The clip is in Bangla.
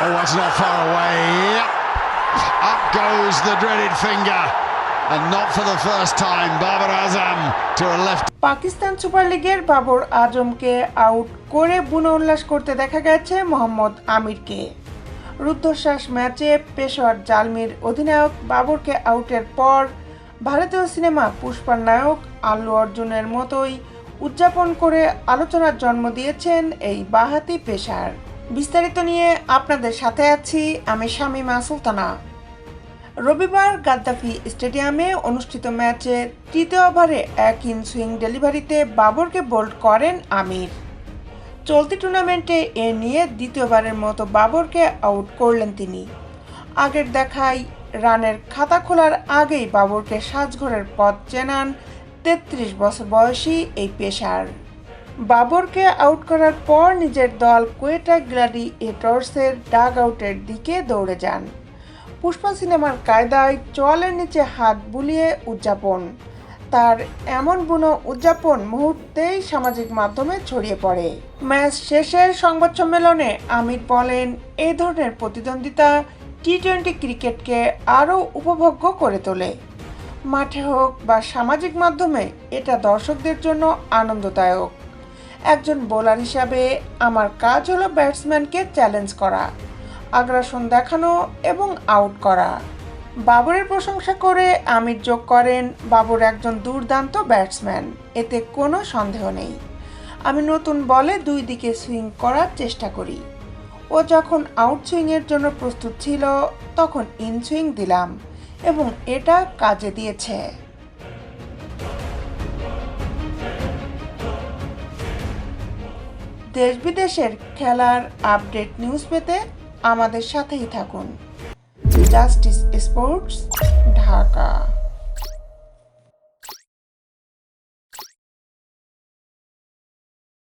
Oh, that's not far away. Up goes the dreaded finger. And not for the first time, Babar Azam to a left. Pakistan super লিগের বাবর আজমকে আউট করে বুনো উল্লাস করতে দেখা গেছে মোহাম্মদ আমিরকে। রুদ্ধশ্বাস ম্যাচে পেশোয়ার জালমির অধিনায়ক বাবরকে আউটের পর ভারতীয় সিনেমা পুষ্পার নায়ক আল্লু অর্জুনের মতোই উদযাপন করে আলোচনার জন্ম দিয়েছেন এই বাঁহাতি পেসার। বিস্তারিত নিয়ে আপনাদের সাথে আছি আমি শামীমা সুলতানা। রবিবার গাদ্দাফি স্টেডিয়ামে অনুষ্ঠিত ম্যাচে তৃতীয় ওভারে এক ইনসুইং ডেলিভারিতে বাবরকে বোল্ড করেন আমির। চলতি টুর্নামেন্টে এ নিয়ে দ্বিতীয়বারের মতো বাবরকে আউট করলেন তিনি। আগের দেখায় রানের খাতা খোলার আগেই বাবরকে সাজঘরের পথ চেনান ৩৩ বছর বয়সী এই পেসার। বাবরকে আউট করার পর নিজের দল কোয়েটা গ্ল্যাডিয়েটর্সের ডাগ আউটের দিকে দৌড়ে যান। পুষ্পা সিনেমার কায়দায় চোয়ালের নিচে হাত বুলিয়ে উদযাপন। তার এমন বুনো উদযাপন মুহূর্তেই সামাজিক মাধ্যমে ছড়িয়ে পড়ে। ম্যাচ শেষের সংবাদ সম্মেলনে আমির বলেন, এই ধরনের প্রতিদ্বন্দ্বিতা টি-20 ক্রিকেটকে আরও উপভোগ্য করে তোলে। মাঠে হোক বা সামাজিক মাধ্যমে এটা দর্শকদের জন্য আনন্দদায়ক। একজন বোলার হিসাবে আমার কাজ হলো ব্যাটসম্যানকে চ্যালেঞ্জ করা, আগ্রাসন দেখানো এবং আউট করা। বাবরের প্রশংসা করে আমির যোগ করেন, বাবর একজন দুর্দান্ত ব্যাটসম্যান, এতে কোনো সন্দেহ নেই। আমি নতুন বলে দুই দিকে সুইং করার চেষ্টা করি। ও যখন আউট সুইংয়ের জন্য প্রস্তুত ছিল তখন ইন সুইং দিলাম এবং এটা কাজে দিয়েছে। দেশ বিদেশের খেলার আপডেট নিউজ পেতে আমাদের সাথেই থাকুন। Justice sports, Dhaka.